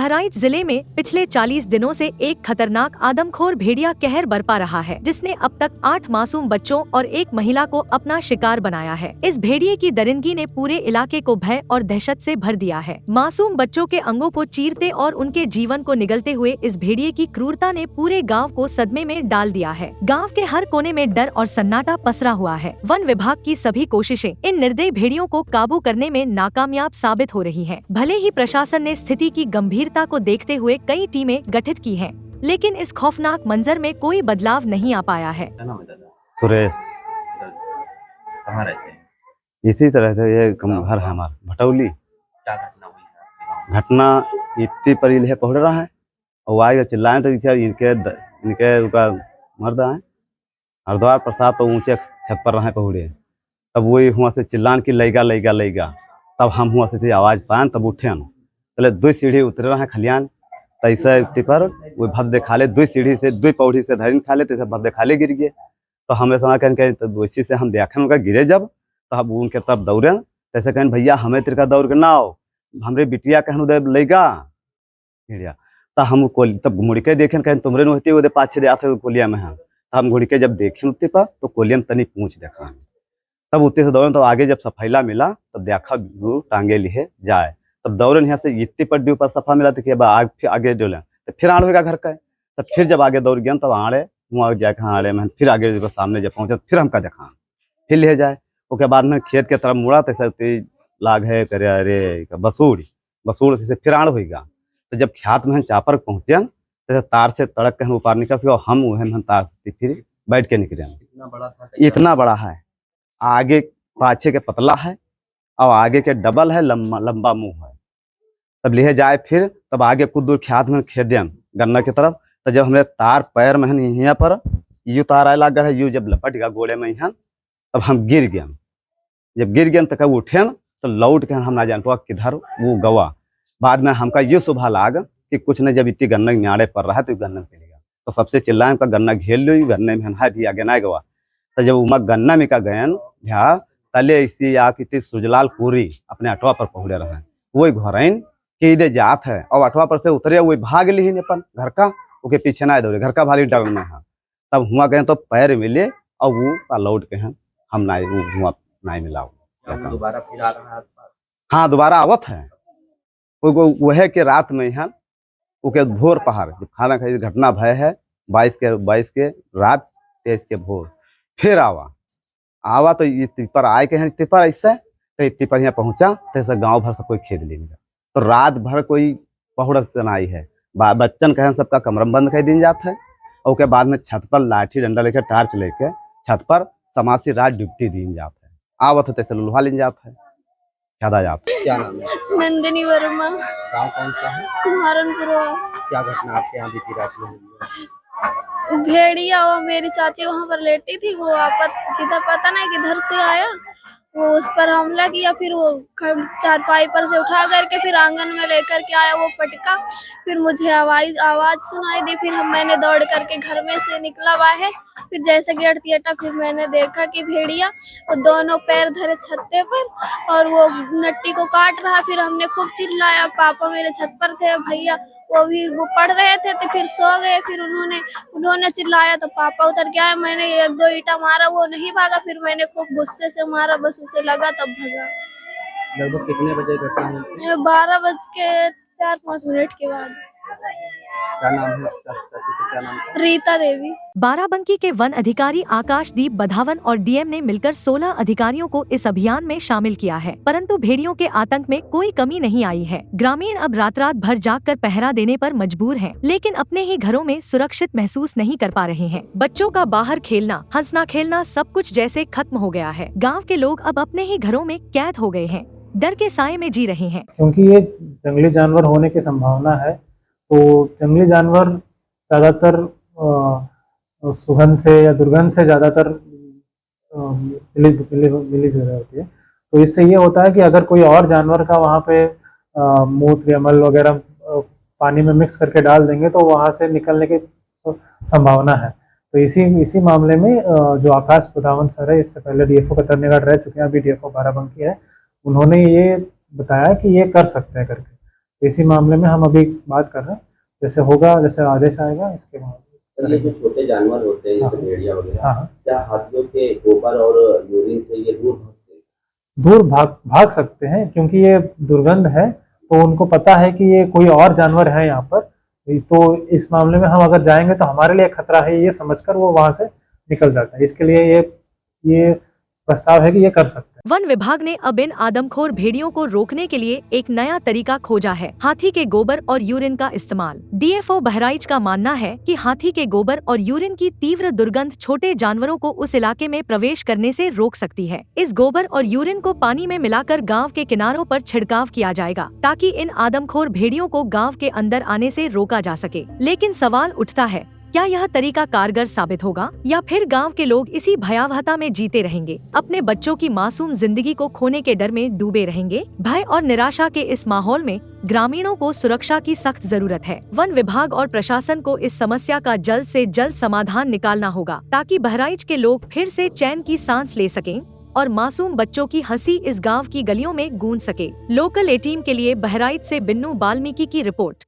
बहराइच जिले में पिछले 40 दिनों से एक खतरनाक आदमखोर भेड़िया कहर बरपा रहा है, जिसने अब तक 8 मासूम बच्चों और एक महिला को अपना शिकार बनाया है। इस भेड़िए की दरिंदगी ने पूरे इलाके को भय और दहशत से भर दिया है। मासूम बच्चों के अंगों को चीरते और उनके जीवन को निगलते हुए इस भेड़िए की क्रूरता ने पूरे गाँव को सदमे में डाल दिया है। गाँव के हर कोने में डर और सन्नाटा पसरा हुआ है। वन विभाग की सभी कोशिशें इन निर्दयी भेड़ियों को काबू करने में नाकामयाब साबित हो रही है। भले ही प्रशासन ने स्थिति की गंभीरता को देखते हुए कई टीमें गठित की हैं, लेकिन इस खौफनाक मंजर में कोई बदलाव नहीं आ पाया है। सुरेश, कहाँ रहते हैं? इसी तरह से ये घर है हमारा भटौली। क्या घटना हुई? घटना इतनी पर है पहुँच रहा है और आए चिल्लाए तो इनके उनका मर्द है हरिद्वार प्रसाद तो ऊंचे छत पर रहे पहुँचे। तब वही हुआ से चिल्लान की लैगा लैगा लैगा। तब हम हुआ से आवाज़ पान तब उठे पहले 2 सीढ़ी उतरे रहे खलियान तैसे पर वो भद्दे खाले 2 सीढ़ी से 2 पौड़ी से धरिन खाले तैसे भद्दे खाले गिर गए। तो हमें समझ कहें तब वैसी से हम देखें उनका गिरे जब तो हम उनके तब दौड़े तैसे कहें भैया हमें तिरका दौड़ के ना आओ हमरे बिटिया कहन दे लैगा गिरिया। तो हम तब मुड़ के देखें कहें तुमरे नहती वो पाछे दे आते कोलिया में हम हम घुड़ के जब देखें उतने पर तो कोलिया में तनी पूछ देखा तब उतने से दौड़े। तो आगे जब सफैला मिला तब देखा टांगे लिए जाए तब दौड़न यहाँ से इतनी पड्डी ऊपर सफा मिला तो कि आगे डोले तो फिर आड़ होगा घर का। तब फिर जब आगे दौड़ गया तब आड़े वहाँ जाके आड़े में फिर आगे सामने जब पहुँचे फिर हमका देखा फिर ले जाए। उसके बाद में खेत के तरफ मुड़ा तैसे लाग है करे अरे बसूड़ से फिर आड़ होगा। तो जब खेत में चापर पहुँचे तैसे तार से तड़क के ऊपर निकल सके हम वह तार से फिर बैठ के निकले। इतना बड़ा है, आगे पाछे के पतला है और आगे के डबल है, लंबा मुंह है। तब ले जाए फिर तब आगे कुछ दूर खेत में खेदियन गन्ना की तरफ। तो जब हमारे तार पैर में यहाँ पर यू तार आए लगा है यू जब लपट गया गोले में यहाँ तब हम गिर गए। जब गिर गए तो कब उठे तो लौट के हम ना जान पाओ किधर वो गवा। बाद में हमका ये शुभ लाग कि कुछ नहीं जब इतनी गन्ना न्याड़े पर रहा तो गन्ना पे गया तो सबसे चिल्लाए उनका गन्ना घेर लो गन्ने में है भी आगे ना गवा। तो जब उमा गन्ना में का गयन भ्या तले इसी या कि सुजलाल पूरी अपने अटवा पर पहुँचे रहे वही घरन कि इधे जात है और अटवा पर से उतरे वही भाग ली अपन घर का उसके पीछे ना दौड़े घर का भारी डर में है। तब हुआ गए तो पैर मिले और वो लौट के हैं हम ना हुआ नहीं मिला। दोबारा फिर आ रहा है? हाँ दोबारा आवत है वह के रात में यहाँ उके भोर पहाड़ जब खाना खाई घटना भय है 22 के रात 23 के भोर फिर आवा तो इतनी पर आए के हैं इतनी पर ऐसे तो इतनी पर यहाँ पहुँचा तो गांव भर से कोई खेद लेंगे। तो रात भर कोई पहुड़ से आई है बच्चन कहें सबका कमरम बंद कर दिन जाता है और उसके बाद में छत पर लाठी डंडा लेके टार्च लेके छत पर समासी रात ड्यूटी दिन जाता है आवत तैसे लोहा लेन जाता है ज्यादा जाता है। क्या नाम है? नंदिनी वर्मा। गाँव कौन सा है? कुम्हारनपुर। क्या घटना आपके यहाँ बीती रात में हुई है? भेड़िया और मेरी चाची वहाँ पर लेटी थी, वो किधर पता नहीं किधर से आया, वो उस पर हमला किया। फिर वो चारपाई पर से उठा करके फिर आंगन में लेकर के आया, वो पटका। फिर मुझे आवाज सुनाई दी, फिर मैंने दौड़ करके घर में से निकला बाहर। फिर जैसे गेट थिएटर फिर मैंने देखा कि भेड़िया वो दोनों पैर धरे छत्ते पर और वो नट्टी को काट रहा। फिर हमने खूब चिल्लाया, पापा मेरे छत पर थे, भैया वो पढ़ रहे थे तो फिर सो गए। फिर उन्होंने चिल्लाया तो पापा उतर के आए, मैंने 1-2 ईंटा मारा, वो नहीं भागा। फिर मैंने खूब गुस्से से मारा, बस उसे लगा तब भागा। लगभग कितने बजे घटना हुई? 12:04-5 के बाद। क्या नाम है? क्या नाम है? रीता देवी। बाराबंकी के वन अधिकारी आकाशदीप बधावन और डीएम ने मिलकर 16 अधिकारियों को इस अभियान में शामिल किया है, परंतु भेड़ियों के आतंक में कोई कमी नहीं आई है। ग्रामीण अब रात भर जागकर पहरा देने पर मजबूर हैं, लेकिन अपने ही घरों में सुरक्षित महसूस नहीं कर पा रहे हैं। बच्चों का बाहर खेलना, हंसना खेलना सब कुछ जैसे खत्म हो गया है। गाँव के लोग अब अपने ही घरों में कैद हो गए हैं, डर के साए में जी रहे हैं। क्योंकि ये जंगली जानवर होने की संभावना है, तो जंगली जानवर ज्यादातर सुगंध से या दुर्गंध से ज्यादातर मिली जुली होती है। तो इससे ये होता है कि अगर कोई और जानवर का वहाँ पे मूत्र या मल वगैरह पानी में मिक्स करके डाल देंगे तो वहाँ से निकलने की संभावना है। तो इसी मामले में जो आकाश बधावन सर है, इससे पहले डीएफओ कतरनीघाट रह चुके हैं, अभी डीएफओ बाराबंकी है, उन्होंने ये बताया कि ये कर सकते हैं करके। तो इसी मामले में हम अभी बात कर रहे हैं, जैसे होगा, जैसे आदेश आएगा इसके बाद। सर, ये जो छोटे जानवर होते हैं जैसे भेड़िया वगैरह, हाँ, क्या हाथियों के गोबर और यूरिन से ये दूर भागते हैं? दूर भाग सकते हैं, क्योंकि ये दुर्गंध है, तो उनको पता है कि ये कोई और जानवर है यहाँ पर, तो इस मामले में हम अगर जाएंगे तो हमारे लिए खतरा है, ये समझकर वो वहां से निकल जाता है। इसके लिए ये प्रस्ताव है कि ये कर सकते हैं। वन विभाग ने अब इन आदमखोर भेड़ियों को रोकने के लिए एक नया तरीका खोजा है, हाथी के गोबर और यूरिन का इस्तेमाल। डीएफओ बहराइच का मानना है कि हाथी के गोबर और यूरिन की तीव्र दुर्गंध छोटे जानवरों को उस इलाके में प्रवेश करने से रोक सकती है। इस गोबर और यूरिन को पानी में मिलाकर गाँव के किनारों पर छिड़काव किया जाएगा, ताकि इन आदमखोर भेड़ियों को गाँव के अंदर आने से रोका जा सके। लेकिन सवाल उठता है, क्या यह तरीका कारगर साबित होगा, या फिर गांव के लोग इसी भयावहता में जीते रहेंगे, अपने बच्चों की मासूम जिंदगी को खोने के डर में डूबे रहेंगे? भय और निराशा के इस माहौल में ग्रामीणों को सुरक्षा की सख्त जरूरत है। वन विभाग और प्रशासन को इस समस्या का जल्द से जल्द समाधान निकालना होगा, ताकि बहराइच के लोग फिर से चैन की सांस ले सकें और मासूम बच्चों की हंसी इस गाँव की गलियों में गूंज सके। लोकल 18 के लिए बहराइच से बिन्नू बाल्मीकि की रिपोर्ट।